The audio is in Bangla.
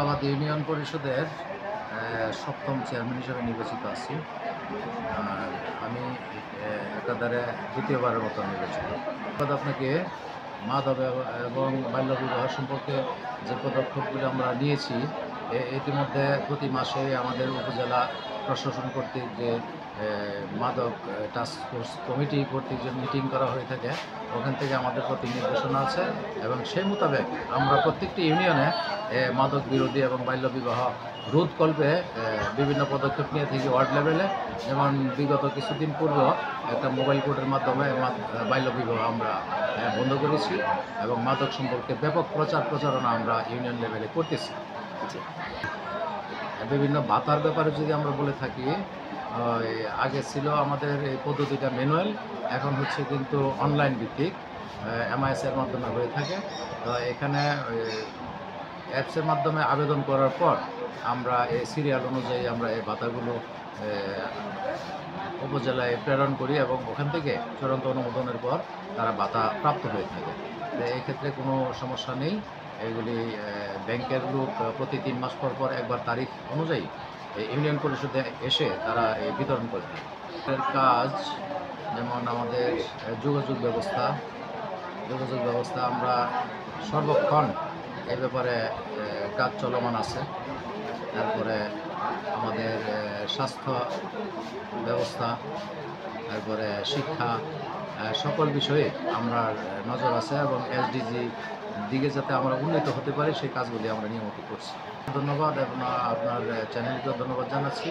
আমাদের ইউনিয়ন পরিষদের সপ্তম চেয়ারম্যান হিসেবে নির্বাচিত আছি। আর আমি একাধারে দ্বিতীয়বারের মতো নির্বাচিত। আপনাকে মাদক এবং বাল্যবিবাহ সম্পর্কে যে পদক্ষেপগুলো আমরা নিয়েছি, ইতিমধ্যে প্রতি মাসে আমাদের উপজেলা প্রশাসন কর্তৃক যে মাদক টাস্ক ফোর্স কমিটি কর্তৃক যে মিটিং করা হয়ে থাকে, ওখান থেকে আমাদের প্রতি নির্দেশনা আছে এবং সেই মোতাবেক আমরা প্রত্যেকটি ইউনিয়নে মাদক বিরোধী এবং বাল্যবিবাহ রোধকল্পে বিভিন্ন পদক্ষেপ নিয়ে থাকি ওয়ার্ড লেভেলে। যেমন বিগত কিছুদিন পূর্ব একটা মোবাইল কোর্টের মাধ্যমে বাল্যবিবাহ আমরা বন্ধ করেছি এবং মাদক সম্পর্কে ব্যাপক প্রচারণা আমরা ইউনিয়ন লেভেলে করতেছি। বিভিন্ন ভাতার ব্যাপারে যদি আমরা বলে থাকি, আগে ছিল আমাদের এই পদ্ধতিটা ম্যানুয়াল, এখন হচ্ছে কিন্তু অনলাইন ভিত্তিক এমআইএসের মাধ্যমে হয়ে থাকে। তো এখানে অ্যাপসের মাধ্যমে আবেদন করার পর আমরা এই সিরিয়াল অনুযায়ী আমরা এই ভাতাগুলো উপজেলায় প্রেরণ করি এবং ওখান থেকে চূড়ান্ত অনুমোদনের পর তারা ভাতা প্রাপ্ত হয়ে থাকে। তো এই ক্ষেত্রে কোনো সমস্যা নেই। এগুলি ব্যাংকের লোক প্রতি 3 মাস পর পর একবার তারিখ অনুযায়ী ইউনিয়ন পরিষদে এসে তারা বিতরণ করে থাকে। এর কাজ যেমন আমাদের যোগাযোগ ব্যবস্থা আমরা সর্বক্ষণ এ ব্যাপারে কাজ চলমান আছে। তারপরে আমাদের স্বাস্থ্য ব্যবস্থা, তারপরে শিক্ষা, সকল বিষয়ে আমরা নজর আছে এবং এসডিজি দিকে যাতে আমরা উন্নীত হতে পারি সেই কাজগুলি আমরা নিয়মিত করছি। ধন্যবাদ এবং আপনার চ্যানেলকেও ধন্যবাদ জানাচ্ছি।